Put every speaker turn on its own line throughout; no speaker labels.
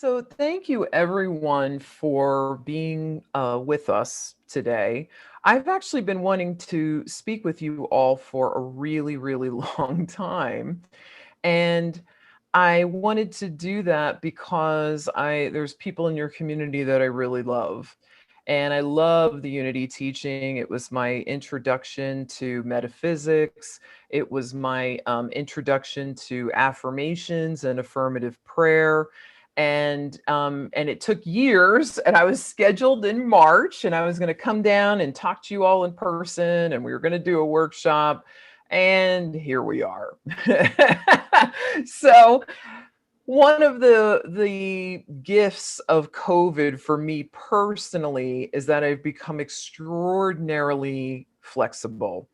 So, thank you everyone for being with us today. I've actually been wanting to speak with you all for a really, really long time. And I wanted to do that because there's people in your community that I really love. And I love the Unity teaching. It was my introduction to metaphysics. It was my introduction to affirmations and affirmative prayer. And it took years. And I was scheduled in March, and I was going to come down and talk to you all in person, and we were going to do a workshop. And here we are. So one of the gifts of COVID for me personally is that I've become extraordinarily flexible.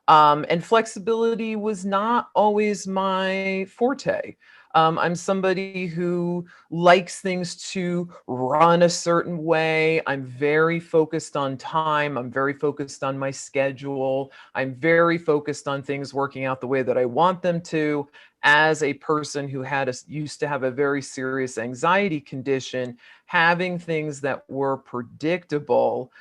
And flexibility was not always my forte. I'm somebody who likes things to run a certain way. I'm very focused on time. I'm very focused on my schedule. I'm very focused on things working out the way that I want them to. As a person who used to have a very serious anxiety condition, having things that were predictable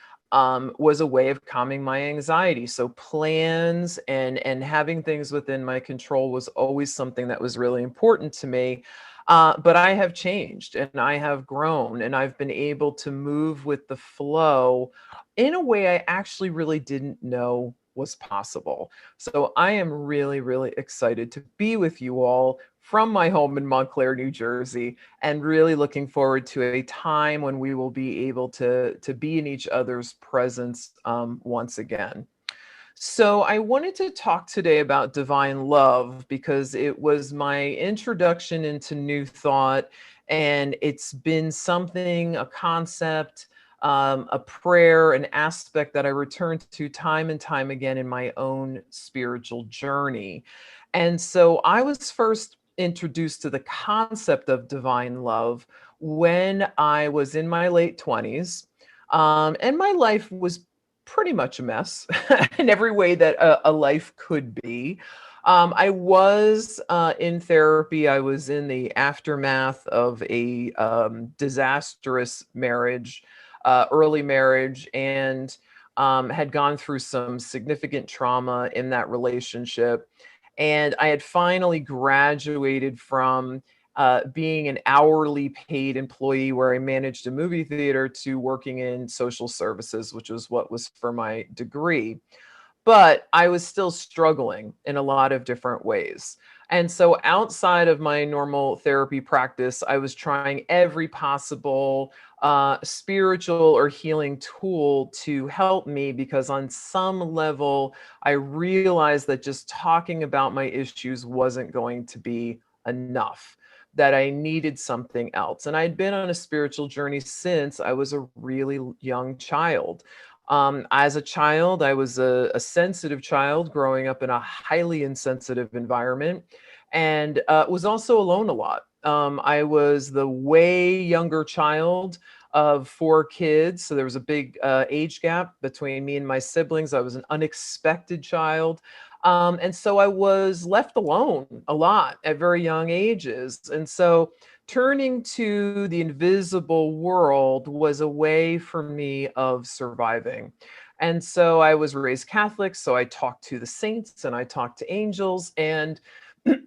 was a way of calming my anxiety. So plans and having things within my control was always something that was really important to me. But I have changed and I have grown and I've been able to move with the flow in a way I actually really didn't know was possible. So I am really, really excited to be with you all from my home in Montclair, New Jersey, and really looking forward to a time when we will be able to be in each other's presence once again. So, I wanted to talk today about divine love because it was my introduction into New Thought, and it's been something, a concept, a prayer, an aspect that I return to time and time again in my own spiritual journey. And so, I was first introduced to the concept of divine love when I was in my late 20s. And my life was pretty much a mess in every way that a life could be. I was in therapy. I was in the aftermath of a disastrous marriage, early marriage, and had gone through some significant trauma in that relationship. And I had finally graduated from being an hourly paid employee where I managed a movie theater to working in social services, which was what was for my degree. But I was still struggling in a lot of different ways. And so outside of my normal therapy practice, I was trying every possible spiritual or healing tool to help me because, on some level, I realized that just talking about my issues wasn't going to be enough, that I needed something else. And I'd been on a spiritual journey since I was a really young child. As a child, I was a sensitive child growing up in a highly insensitive environment and was also alone a lot. I was the way younger child of four kids. So there was a big age gap between me and my siblings. I was an unexpected child. And so I was left alone a lot at very young ages. And so turning to the invisible world was a way for me of surviving. And so I was raised Catholic, so I talked to the saints and I talked to angels, and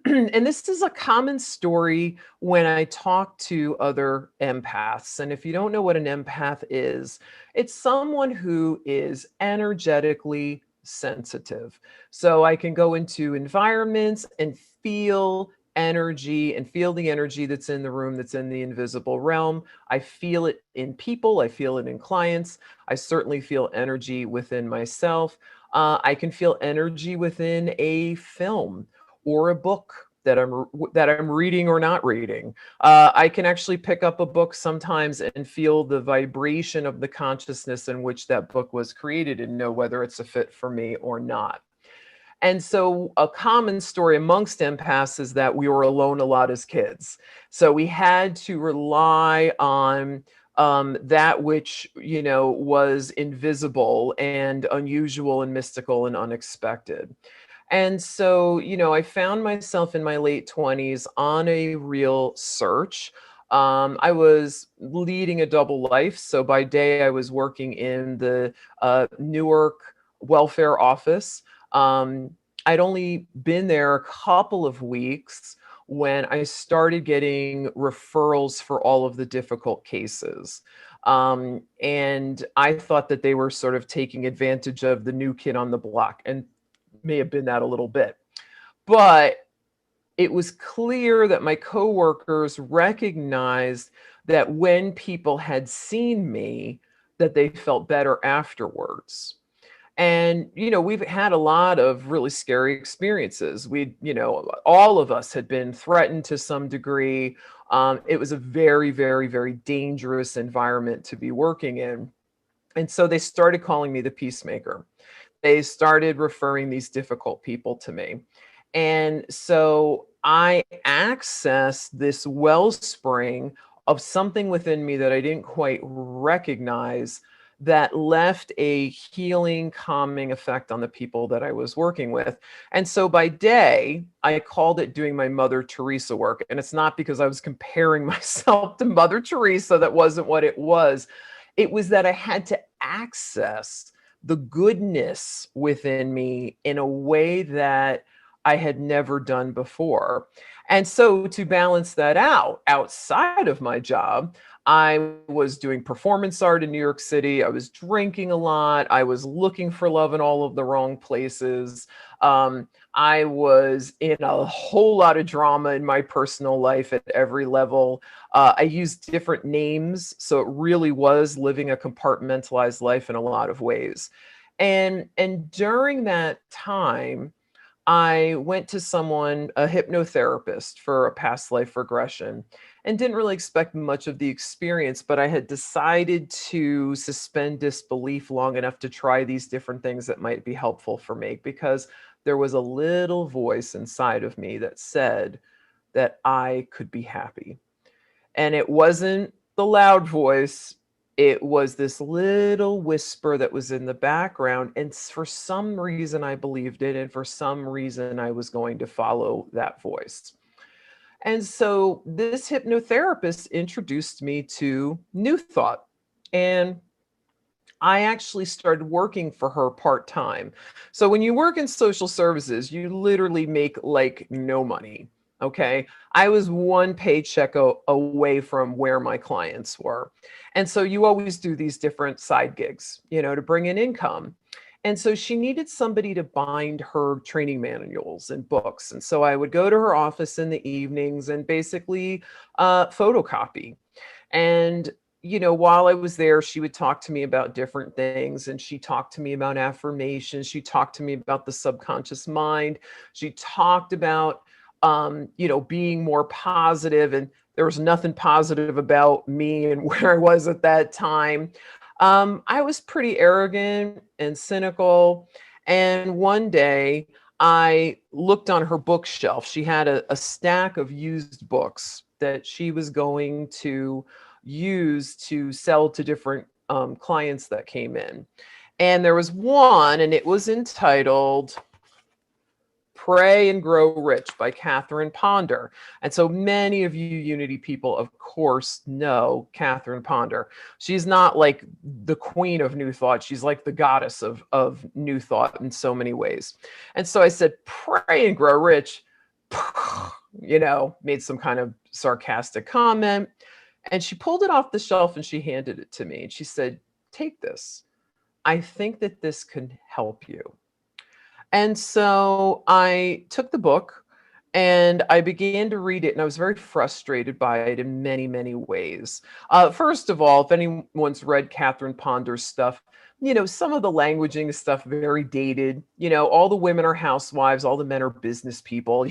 and this is a common story when I talk to other empaths. And if you don't know what an empath is, it's someone who is energetically sensitive. So I can go into environments and feel energy and feel the energy that's in the room, that's in the invisible realm. I feel it in people, I feel it in clients. I certainly feel energy within myself. I can feel energy within a film or a book that I'm reading or not reading. I can actually pick up a book sometimes and feel the vibration of the consciousness in which that book was created and know whether it's a fit for me or not. And so, a common story amongst empaths is that we were alone a lot as kids. So, we had to rely on that which, was invisible and unusual and mystical and unexpected. And so, I found myself in my late 20s on a real search I was leading a double life. So by day, I was working in the Newark welfare office. Um, I'd only been there a couple of weeks when I started getting referrals for all of the difficult cases. And I thought that they were sort of taking advantage of the new kid on the block, and may have been that a little bit. But it was clear that my coworkers recognized that when people had seen me, that they felt better afterwards. And, we've had a lot of really scary experiences. All of us had been threatened to some degree. It was a very, very, very dangerous environment to be working in. And so they started calling me the peacemaker. They started referring these difficult people to me. And so I accessed this wellspring of something within me that I didn't quite recognize, that left a healing, calming effect on the people that I was working with. And so by day, I called it doing my Mother Teresa work. And it's not because I was comparing myself to Mother Teresa. That wasn't what it was. It was that I had to access the goodness within me in a way that I had never done before. And so to balance that out, outside of my job, I was doing performance art in New York City. I was drinking a lot. I was looking for love in all of the wrong places. I was in a whole lot of drama in my personal life at every level. I used different names. So it really was living a compartmentalized life in a lot of ways. And during that time, I went to someone, a hypnotherapist, for a past life regression, and didn't really expect much of the experience, but I had decided to suspend disbelief long enough to try these different things that might be helpful for me, because there was a little voice inside of me that said that I could be happy. And it wasn't the loud voice. It was this little whisper that was in the background. And for some reason, I believed it. And for some reason, I was going to follow that voice. And so this hypnotherapist introduced me to New Thought. And I actually started working for her part time. So when you work in social services, you literally make like no money. Okay. I was one paycheck away from where my clients were. And so you always do these different side gigs, to bring in income. And so she needed somebody to bind her training manuals and books. And so I would go to her office in the evenings and basically photocopy. And while I was there, she would talk to me about different things. And she talked to me about affirmations. She talked to me about the subconscious mind. She talked about, being more positive. And there was nothing positive about me and where I was at that time. I was pretty arrogant and cynical. And one day I looked on her bookshelf. She had a stack of used books that she was going to use to sell to different clients that came in. And there was one, and it was entitled Pray and Grow Rich by Catherine Ponder. And so many of you Unity people, of course, know Catherine Ponder. She's not like the queen of New Thought. She's like the goddess of New Thought in so many ways. And so I said, Pray and Grow Rich, made some kind of sarcastic comment. And she pulled it off the shelf and she handed it to me. And she said, take this. I think that this can help you. And so I took the book and I began to read it, and I was very frustrated by it in many, many ways. First of all, if anyone's read Catherine Ponder's stuff, some of the languaging stuff very dated. All the women are housewives, all the men are business people.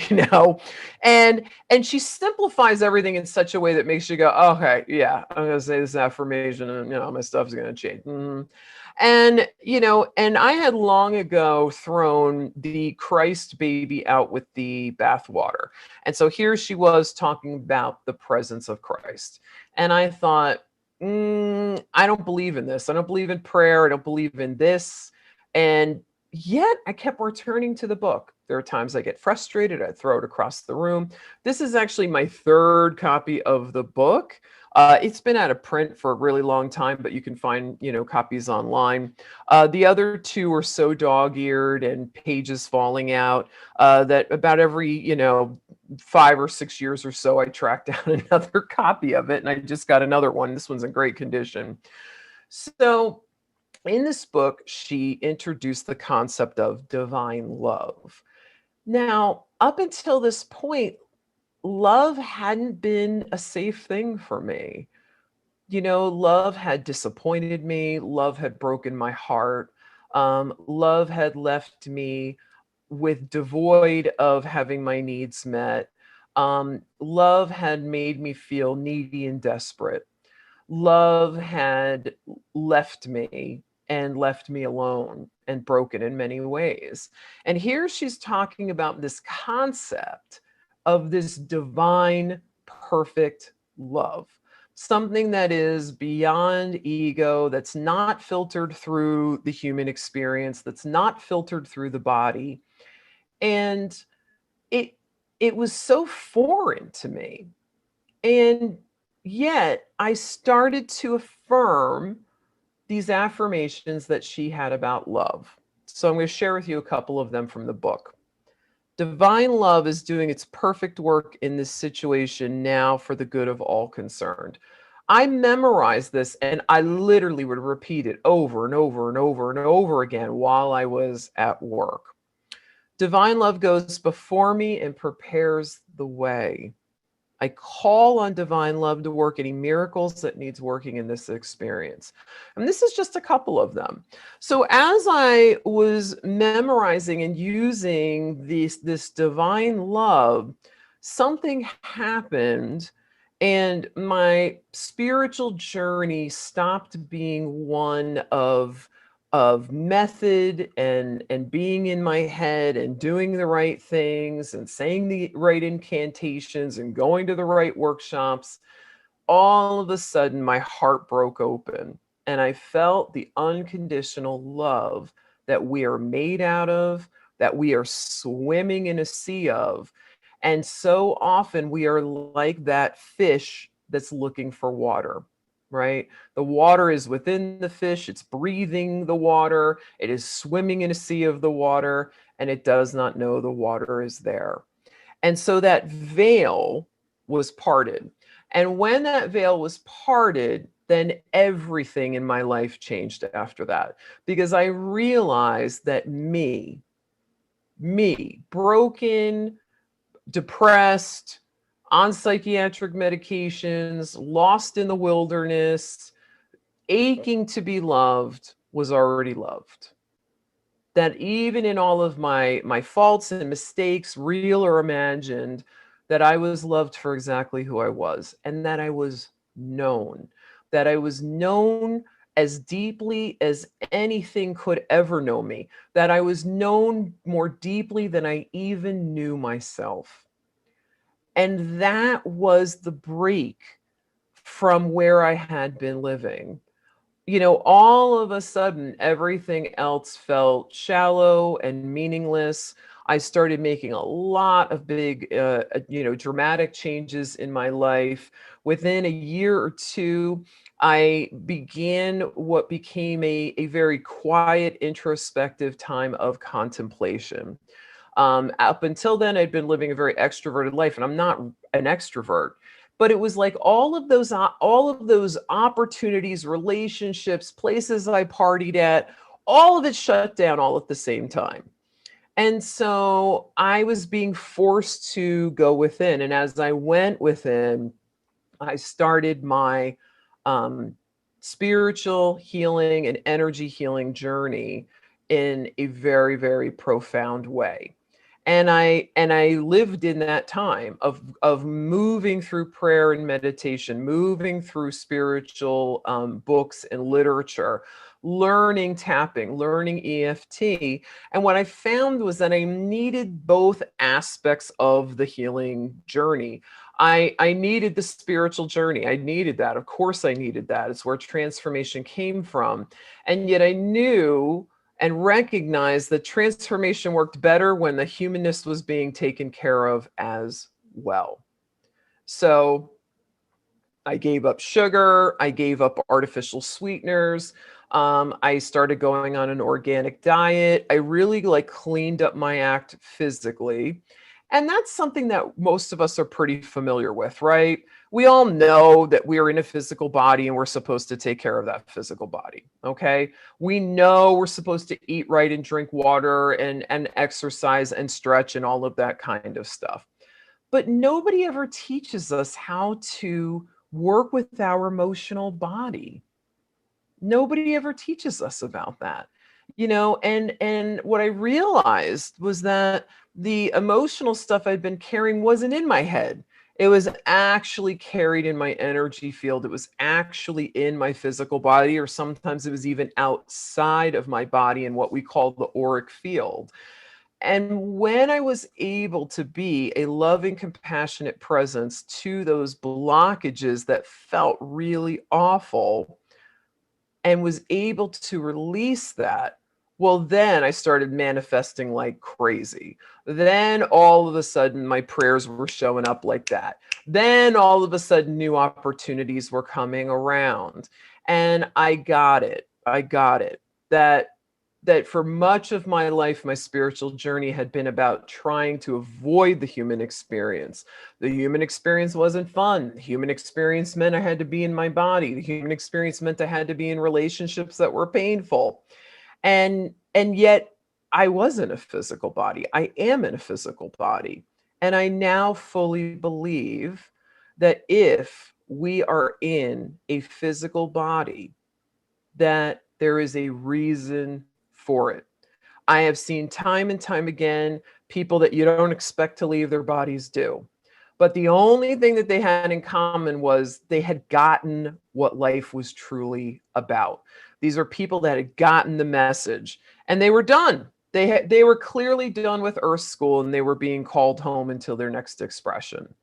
And she simplifies everything in such a way that makes you go, okay, yeah, I'm gonna say this affirmation, and my stuff's gonna change. And I had long ago thrown the Christ baby out with the bathwater. And so here she was talking about the presence of Christ. And I thought, I don't believe in this. I don't believe in prayer. I don't believe in this. And yet I kept returning to the book. There are times I get frustrated, I throw it across the room. This is actually my third copy of the book. It's been out of print for a really long time, but you can find, copies online. The other two are so dog-eared and pages falling out that about every, 5 or 6 years or so, I track down another copy of it, and I just got another one. This one's in great condition. So in this book, she introduced the concept of divine love. Now, up until this point, love hadn't been a safe thing for me. Love had disappointed me, love had broken my heart, love had left me with devoid of having my needs met. Love had made me feel needy and desperate. Love had left me and left me alone and broken in many ways. And here she's talking about this concept of this divine, perfect love, something that is beyond ego, that's not filtered through the human experience, that's not filtered through the body. And it it was so foreign to me. And yet I started to affirm these affirmations that she had about love. So I'm going to share with you a couple of them from the book. Divine love is doing its perfect work in this situation now for the good of all concerned. I memorized this and I literally would repeat it over and over and over and over again while I was at work. Divine love goes before me and prepares the way. I call on divine love to work any miracles that needs working in this experience. And this is just a couple of them. So as I was memorizing and using this divine love, something happened and my spiritual journey stopped being one of method and being in my head and doing the right things and saying the right incantations and going to the right workshops. All of a sudden my heart broke open and I felt the unconditional love that we are made out of, that we are swimming in a sea of. And so often we are like that fish that's looking for water, right? The water is within the fish, it's breathing the water, it is swimming in a sea of the water, and it does not know the water is there. And so that veil was parted. And when that veil was parted, then everything in my life changed after that, because I realized that me, broken, depressed, on psychiatric medications, lost in the wilderness, aching to be loved, was already loved. That even in all of my faults and mistakes, real or imagined, that I was loved for exactly who I was, and that I was known. That I was known as deeply as anything could ever know me. That I was known more deeply than I even knew myself. And that was the break from where I had been living. All of a sudden, everything else felt shallow and meaningless. I started making a lot of big, dramatic changes in my life. Within a year or two, I began what became a very quiet, introspective time of contemplation. Up until then, I'd been living a very extroverted life, and I'm not an extrovert. But it was like all of those opportunities, relationships, places I partied at, all of it shut down all at the same time. And so I was being forced to go within. And as I went within, I started my spiritual healing and energy healing journey in a very, very profound way. And I lived in that time of moving through prayer and meditation, moving through spiritual books and literature, learning tapping, learning EFT. And what I found was that I needed both aspects of the healing journey. I needed the spiritual journey. I needed that. Of course, I needed that. It's where transformation came from. And yet I knew and recognized that transformation worked better when the humanness was being taken care of as well. So I gave up sugar, I gave up artificial sweeteners. I started going on an organic diet. I really like cleaned up my act physically. And that's something that most of us are pretty familiar with, right? We all know that we're in a physical body and we're supposed to take care of that physical body. Okay. We know we're supposed to eat right and drink water and exercise and stretch and all of that kind of stuff. But nobody ever teaches us how to work with our emotional body. Nobody ever teaches us about that. And what I realized was that the emotional stuff I'd been carrying wasn't in my head. It was actually carried in my energy field. It was actually in my physical body, or sometimes it was even outside of my body in what we call the auric field. And when I was able to be a loving, compassionate presence to those blockages that felt really awful and was able to release that, well, then I started manifesting like crazy. Then all of a sudden, my prayers were showing up like that. Then all of a sudden, new opportunities were coming around. And I got it. I got it. That for much of my life, my spiritual journey had been about trying to avoid the human experience. The human experience wasn't fun. The human experience meant I had to be in my body. The human experience meant I had to be in relationships that were painful. And yet I wasn't a physical body. I am in a physical body. And I now fully believe that if we are in a physical body, that there is a reason for it. I have seen time and time again people that you don't expect to leave their bodies do. But the only thing that they had in common was they had gotten what life was truly about. These are people that had gotten the message and they were done. They were clearly done with Earth School and they were being called home until their next expression.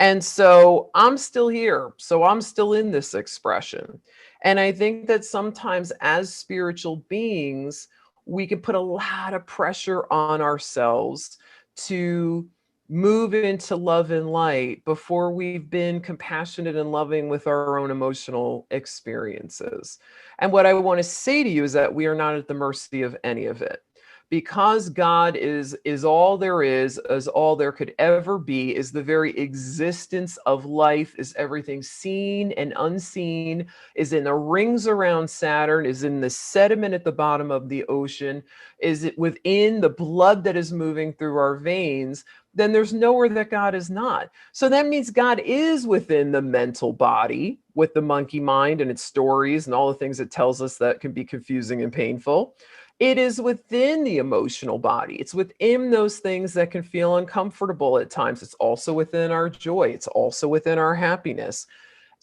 And so I'm still here. So I'm still in this expression. And I think that sometimes as spiritual beings, we can put a lot of pressure on ourselves to move into love and light before we've been compassionate and loving with our own emotional experiences. And what I want to say to you is that we are not at the mercy of any of it, because God is all there is all there could ever be, is the very existence of life, is everything seen and unseen, is in the rings around Saturn, is in the sediment at the bottom of the ocean, is it within the blood that is moving through our veins, then there's nowhere that God is not. So that means God is within the mental body with the monkey mind and its stories and all the things it tells us that can be confusing and painful. It is within the emotional body. It's within those things that can feel uncomfortable at times. It's also within our joy. It's also within our happiness.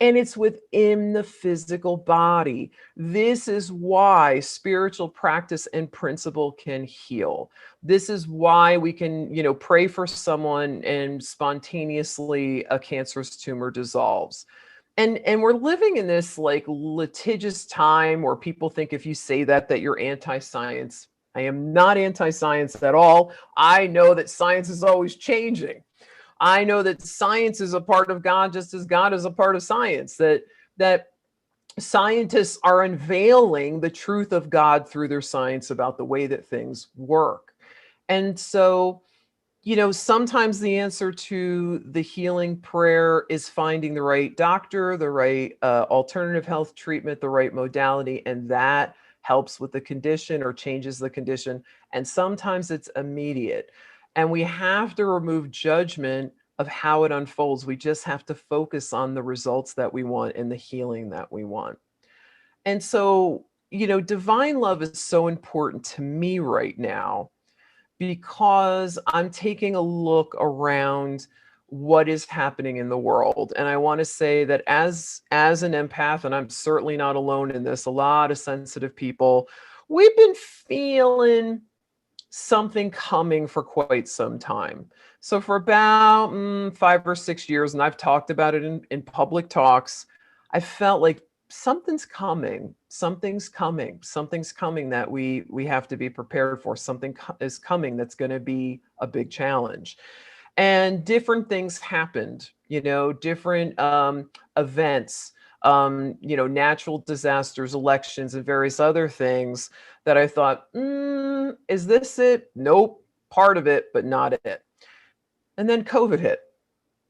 And it's within the physical body. This is why spiritual practice and principle can heal. This is why we can, pray for someone and spontaneously a cancerous tumor dissolves. And we're living in this like litigious time where people think if you say that you're anti-science. I am not anti-science at all. I know that science is always changing. I know that science is a part of God just as God is a part of science. That scientists are unveiling the truth of God through their science about the way that things work. And so sometimes the answer to the healing prayer is finding the right doctor, the right alternative health treatment, the right modality, and that helps with the condition or changes the condition. And sometimes it's immediate. And we have to remove judgment of how it unfolds. We just have to focus on the results that we want and the healing that we want. And so, divine love is so important to me right now, because I'm taking a look around what is happening in the world. And I want to say that as an empath, and I'm certainly not alone in this, a lot of sensitive people, we've been feeling something coming for quite some time. So for about 5 or 6 years, and I've talked about it in public talks, I felt like something's coming. Something's coming. Something's coming that we have to be prepared for. Something is coming that's going to be a big challenge. And different things happened, different events, natural disasters, elections, and various other things that I thought, is this it? Nope, part of it, but not it. And then COVID hit.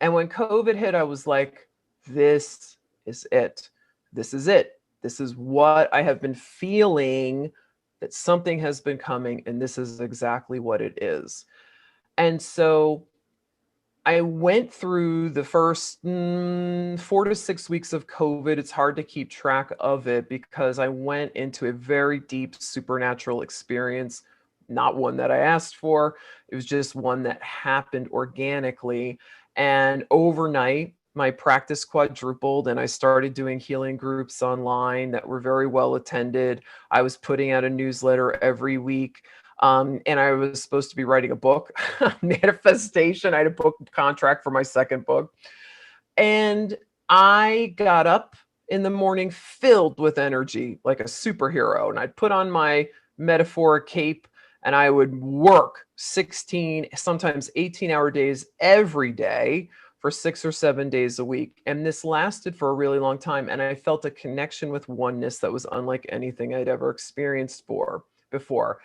And when COVID hit, I was like, this is it. This is it. This is what I have been feeling, that something has been coming, and this is exactly what it is. And so I went through the first 4 to 6 weeks of COVID. It's hard to keep track of it because I went into a very deep supernatural experience, not one that I asked for. It was just one that happened organically. And overnight, my practice quadrupled, and I started doing healing groups online that were very well attended. I was putting out a newsletter every week. And I was supposed to be writing a book, manifestation. I had a book contract for my second book. And I got up in the morning filled with energy, like a superhero. And I'd put on my metaphoric cape and I would work 16, sometimes 18-hour days every day for 6 or 7 days a week. And this lasted for a really long time. And I felt a connection with oneness that was unlike anything I'd ever experienced before.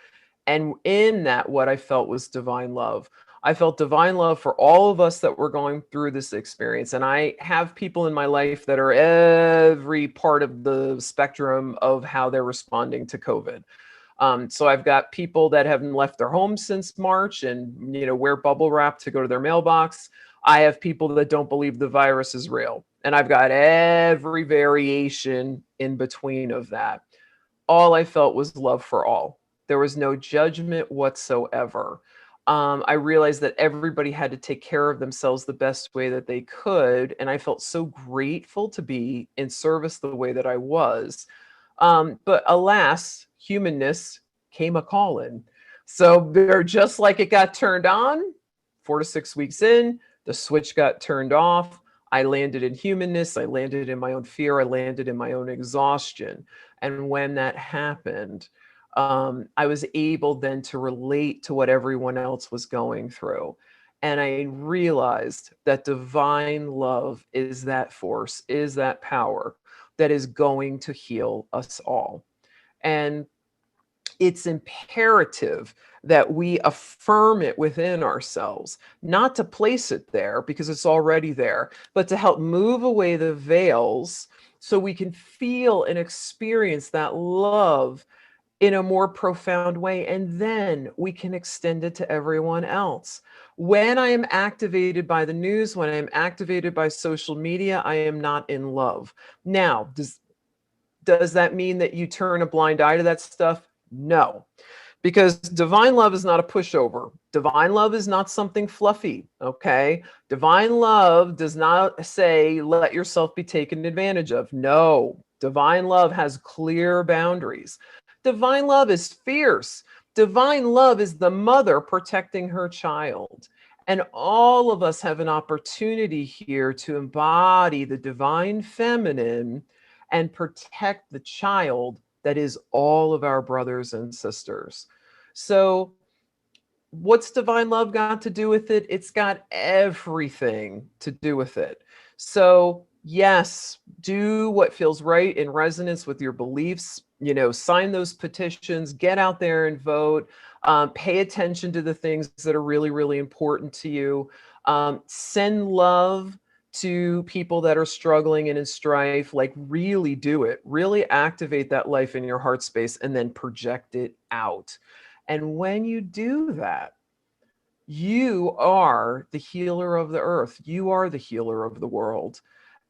And in that, what I felt was divine love. I felt divine love for all of us that were going through this experience. And I have people in my life that are every part of the spectrum of how they're responding to COVID. So I've got people that haven't left their homes since March and, wear bubble wrap to go to their mailbox. I have people that don't believe the virus is real. And I've got every variation in between of that. All I felt was love for all. There was no judgment whatsoever. I realized that everybody had to take care of themselves the best way that they could. And I felt so grateful to be in service the way that I was. But alas, humanness came a calling. So they're just like it got turned on, 4 to 6 weeks in, the switch got turned off. I landed in humanness. I landed in my own fear. I landed in my own exhaustion. And when that happened, I was able then to relate to what everyone else was going through. And I realized that divine love is that force, is that power that is going to heal us all. And it's imperative that we affirm it within ourselves, not to place it there because it's already there, but to help move away the veils so we can feel and experience that love in a more profound way. And then we can extend it to everyone else. When I am activated by the news, when I am activated by social media, I am not in love. Now, does that mean that you turn a blind eye to that stuff? No, because divine love is not a pushover. Divine love is not something fluffy, okay? Divine love does not say, let yourself be taken advantage of. No, divine love has clear boundaries. Divine love is fierce. Divine love is the mother protecting her child. And all of us have an opportunity here to embody the divine feminine and protect the child that is all of our brothers and sisters. So what's divine love got to do with it? It's got everything to do with it. So yes, do what feels right in resonance with your beliefs. Sign those petitions, get out there and vote. Pay attention to the things that are really, really important to you. Send love to people that are struggling and in strife. Like, really do it. Really activate that life in your heart space and then project it out. And when you do that, you are the healer of the earth. You are the healer of the world.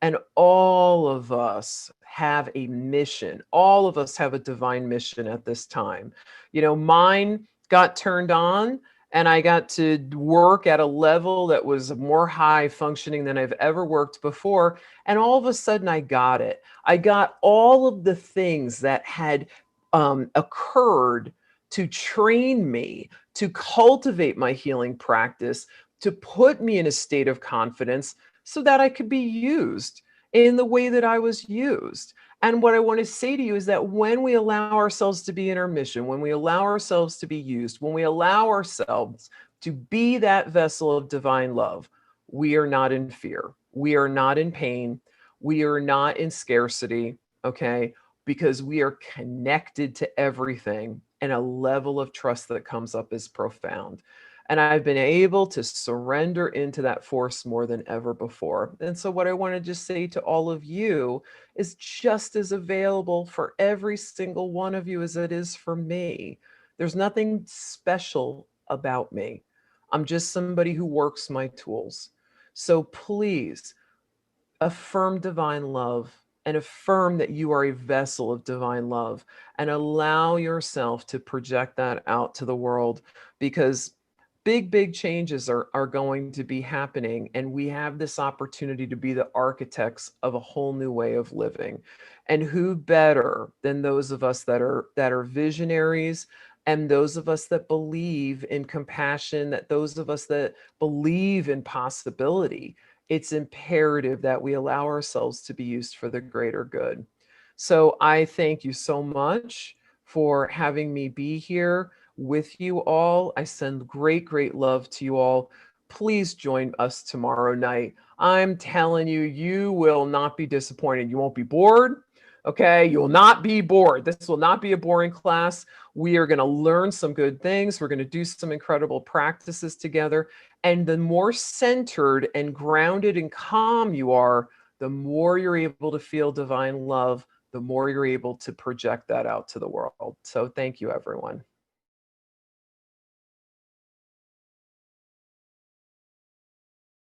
And all of us have a mission. All of us have a divine mission at this time. Mine got turned on and I got to work at a level that was more high functioning than I've ever worked before. And all of a sudden I got it. I got all of the things that had occurred to train me, to cultivate my healing practice, to put me in a state of confidence so that I could be used. in the way that I was used. And what I want to say to you is that when we allow ourselves to be in our mission, when we allow ourselves to be used, when we allow ourselves to be that vessel of divine love, we are not in fear. We are not in pain. We are not in scarcity, okay? Because we are connected to everything, and a level of trust that comes up is profound. And I've been able to surrender into that force more than ever before. And so, what I want to just say to all of you is just as available for every single one of you as it is for me. There's nothing special about me. I'm just somebody who works my tools. So, please affirm divine love and affirm that you are a vessel of divine love and allow yourself to project that out to the world, because big changes are going to be happening, and we have this opportunity to be the architects of a whole new way of living. And who better than those of us that are visionaries, and those of us that believe in compassion, that those of us that believe in possibility. It's imperative that we allow ourselves to be used for the greater good. So I thank you so much for having me be here with you all. I send great love to you all. Please join us tomorrow night. I'm telling you, you will not be disappointed. You won't be bored. Okay, you will not be bored. This will not be a boring class. We are going to learn some good things. We're going to do some incredible practices together. And the more centered and grounded and calm you are, the more you're able to feel divine love, the more you're able to project that out to the world. So thank you, everyone.